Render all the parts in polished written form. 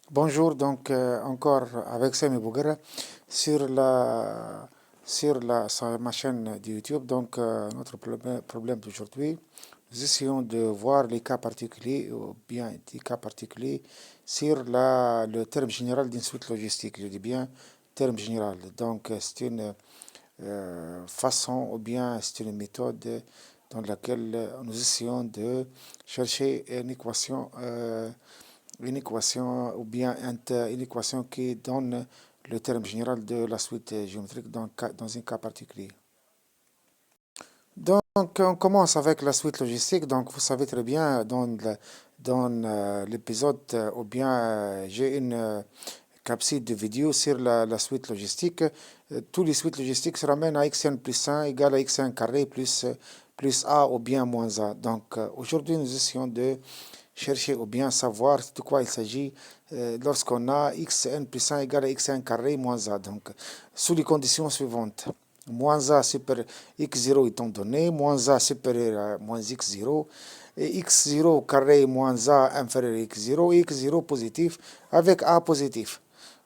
Bonjour, donc encore avec Sami Bouguera sur ma chaîne de YouTube. Donc notre problème d'aujourd'hui, nous essayons de voir les cas particuliers ou bien des cas particuliers sur le terme général d'une suite logistique. Je dis bien terme général. Donc c'est une façon ou bien c'est une méthode dans laquelle nous essayons de chercher une équation ou bien une équation qui donne le terme général de la suite géométrique dans un cas particulier. Donc, on commence avec la suite logistique. Donc, vous savez très bien, dans l'épisode, ou bien j'ai une capsule de vidéo sur la suite logistique. Tous les suites logistiques se ramènent à xn plus 1 égale à xn carré plus a ou bien moins a. Donc, aujourd'hui, nous essayons de chercher ou bien savoir de quoi il s'agit lorsqu'on a xn plus 1 égale à xn carré moins a. Donc, sous les conditions suivantes. Moins a super x0 étant donné, moins a supérieur à moins x0, et x0 carré moins a inférieur à x0, et x0 positif avec a positif.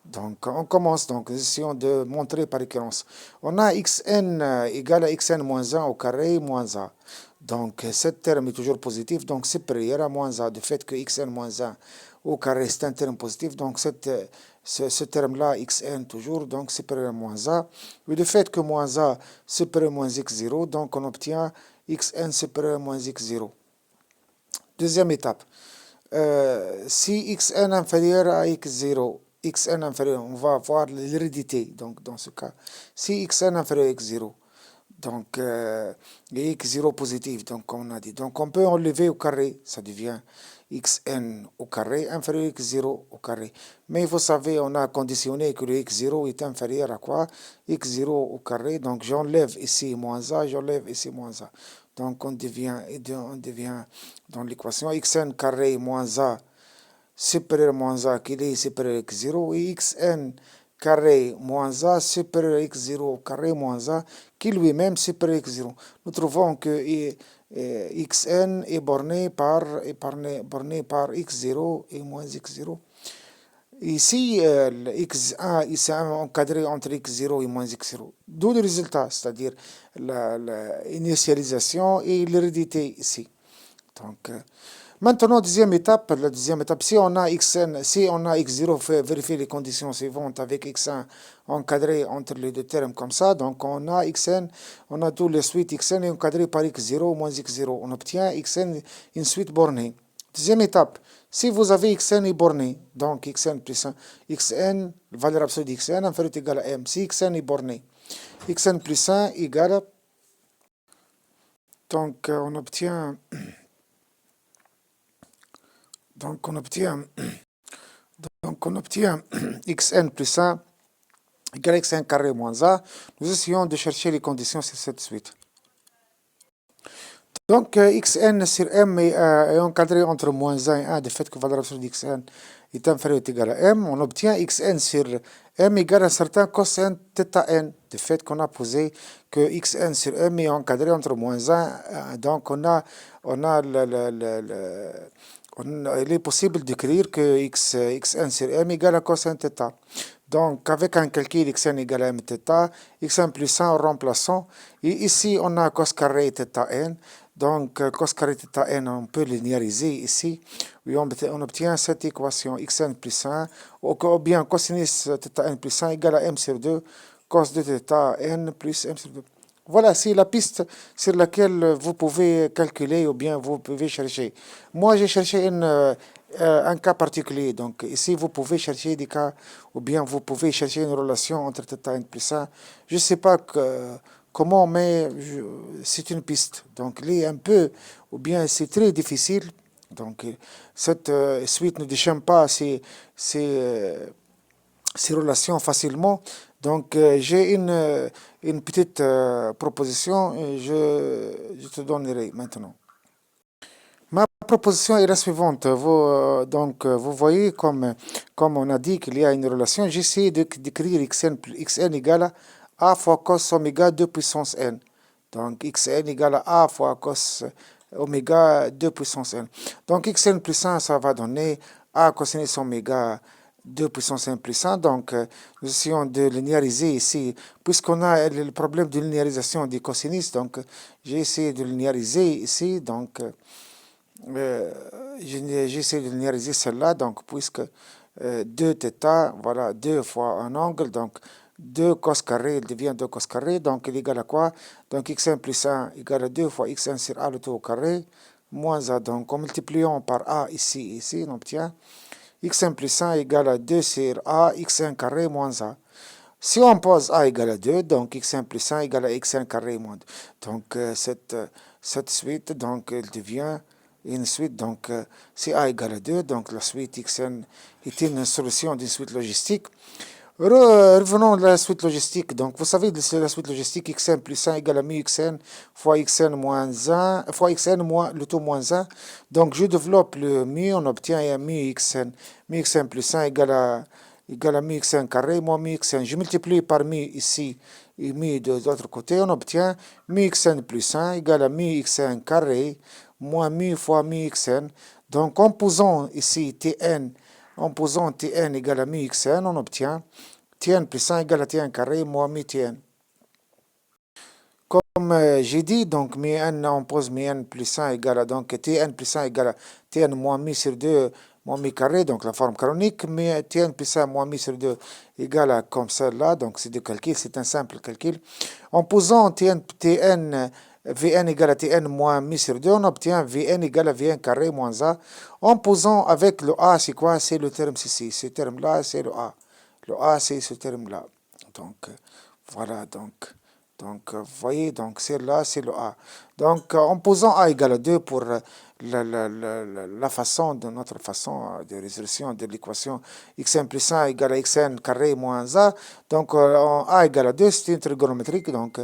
Donc, on commence donc, essayons de montrer par récurrence. On a xn égale à xn moins 1 au carré moins a. Donc, ce terme est toujours positif, donc supérieur à moins a. Du fait que xn moins 1 au carré, c'est un terme positif, donc ce terme-là, xn toujours, donc supérieur à moins a. Et du fait que moins a supérieur à moins x0, donc on obtient xn supérieur à moins x0. Deuxième étape. Si xn inférieur à x0, xn inférieur, on va voir l'hérédité, donc dans ce cas. Si xn inférieur à x0, donc et x0 positif, donc on a dit. Donc on peut enlever au carré, ça devient xn au carré inférieur à x0 au carré. Mais vous savez, on a conditionné que le x0 est inférieur à quoi? X0 au carré, donc j'enlève ici moins a, j'enlève ici moins a. Donc on devient dans l'équation xn carré moins a supérieur à moins a qui est supérieur à x0 et xn carré moins a supérieur à x0 au carré moins a qui lui-même supérieur à x0. Nous trouvons que xn est borné par x0 et moins x0. Ici, x1 est encadré entre x0 et moins x0. D'où le résultat, c'est-à-dire l'initialisation et l'hérédité ici. Donc, maintenant, la deuxième étape, si on a xn, si on a x0, vérifier les conditions suivantes avec x1 encadré entre les deux termes comme ça. Donc, on a xn, on a tout les suites xn est encadré par x0 moins x0. On obtient xn une suite bornée. Deuxième étape, si vous avez xn est borné, donc xn plus 1, xn, valeur absolue d'xn inférieure égale à m. Si xn est borné, xn plus 1 égale, donc on obtient, donc on obtient Donc on obtient xn plus 1 égale xn carré moins a. Nous essayons de chercher les conditions sur cette suite. Donc xn sur m est encadré entre moins 1 et 1 du fait que la valeur absolue d'xn est inférieure ou égale à m. On obtient xn sur m égale à un certain cosn θ n du fait qu'on a posé que xn sur m est encadré entre moins 1. Donc il est possible d'écrire que xn sur m égale à cosn θ. Donc, avec un calcul xn égale à m θ, xn plus 1 en remplaçant, et ici on a cos carré θ n, donc cos carré θ n, on peut linéariser ici, et on obtient cette équation xn plus 1, ou bien cosinus θ n plus 1 égale à m sur 2, cos de θ n plus m sur 2. Voilà, c'est la piste sur laquelle vous pouvez calculer ou bien vous pouvez chercher. Moi, j'ai cherché un cas particulier. Donc, ici, vous pouvez chercher des cas ou bien vous pouvez chercher une relation entre θ n plus 1. Je ne sais pas comment, mais c'est une piste. Donc, il est un peu, ou bien c'est très difficile. Donc, cette suite ne déchaîne pas ces relations facilement. Donc, j'ai une petite proposition et je te donnerai maintenant. Ma proposition est la suivante. Vous voyez, comme on a dit qu'il y a une relation, j'essaie d'écrire xn égale à a fois cos oméga 2 puissance n. Donc, xn égale à a fois cos oméga 2 puissance n. Donc, xn plus 1, ça va donner a cosinus oméga 2 puissance n plus 1, donc nous essayons de linéariser ici, puisqu'on a le problème de linéarisation des cosinus, donc j'ai essayé de linéariser ici, donc j'ai essayé de linéariser celle-là, donc puisque 2 θ, voilà, 2 fois un angle, donc 2 cos carré, il devient 2 cos carré, donc il est égal à quoi? Donc x1 plus 1 égale à 2 fois x1 sur a le tout au carré, moins a, donc en multipliant par a ici, ici, on obtient x1 plus 1 égale à 2 sur a, x1 carré moins a. Si on pose a égale à 2, donc x1 plus 1 égale à x1 carré moins 2. Donc cette suite, donc elle devient une suite, donc si a égale à 2, donc la suite xn est une solution d'une suite logistique. Revenons à la suite logistique. Donc, vous savez, c'est la suite logistique xn plus 1 égale à mu xn fois xn moins 1, fois xn moins le tout moins 1. Donc, je développe le mu, on obtient mu xn plus 1 égale à mu xn carré moins mu xn. Je multiplie par mu ici et mu de l'autre côté, on obtient mu xn plus 1 égale à mu xn carré moins mu fois mu xn. Donc, en posant ici tn, en posant tn égale à mu xn, on obtient tn plus 1 égale à tn carré moins mu tn. Comme j'ai dit, donc mu n, on pose mu n plus 1 égale à, donc tn plus 1 égale à tn moins mu sur 2 moins mu carré, donc la forme canonique, mais tn plus 1 moins mu sur 2 égale à comme celle-là, donc c'est du calcul, c'est un simple calcul. En posant tn Vn égale à Tn moins mu sur 2, on obtient Vn égale à Vn carré moins A. En posant avec le A, c'est quoi? C'est le terme ici. Ce terme-là, c'est le A. Le A, c'est ce terme-là. Donc, voilà, vous voyez, donc c'est là, c'est le A. Donc, en posant A égale à 2 pour la façon, de notre façon de résolution de l'équation xn plus 1 égale à xn carré moins A, donc A égale à 2, c'est une trigonométrique, donc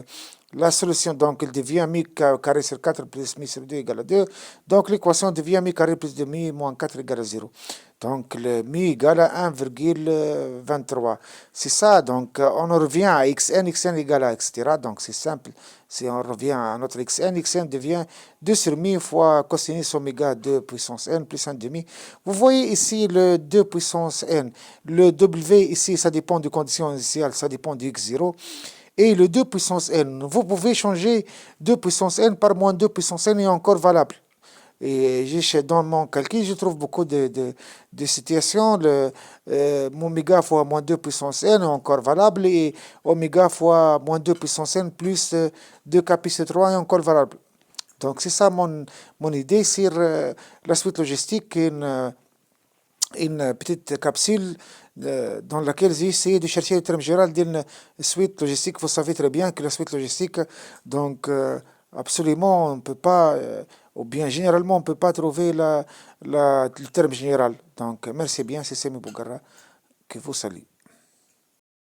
la solution, donc, elle devient mi carré sur 4 plus mi sur 2 égale à 2. Donc, l'équation devient mi carré plus de mi moins 4 égale à 0. Donc, le mi égale à 1,23. C'est ça, donc, on revient à xn égale à, etc. Donc, c'est simple. Si on revient à notre xn devient 2 sur mi fois cosinus oméga 2 puissance n plus 1 demi. Vous voyez ici le 2 puissance n. Le w ici, ça dépend des conditions initiales, ça dépend du x0. Et le 2 puissance n, vous pouvez changer 2 puissance n par moins 2 puissance n est encore valable. Et dans mon calcul, je trouve beaucoup de situations. Oméga fois moins 2 puissance n est encore valable et oméga fois moins 2 puissance n plus 2 capice 3 est encore valable. Donc c'est ça mon idée sur la suite logistique, une petite capsule dans laquelle j'ai essayé de chercher le terme général d'une suite logistique. Vous savez très bien que la suite logistique, donc absolument, on ne peut pas, ou bien généralement, on ne peut pas trouver le terme général. Donc merci bien, c'est Semi Bougara que vous salue.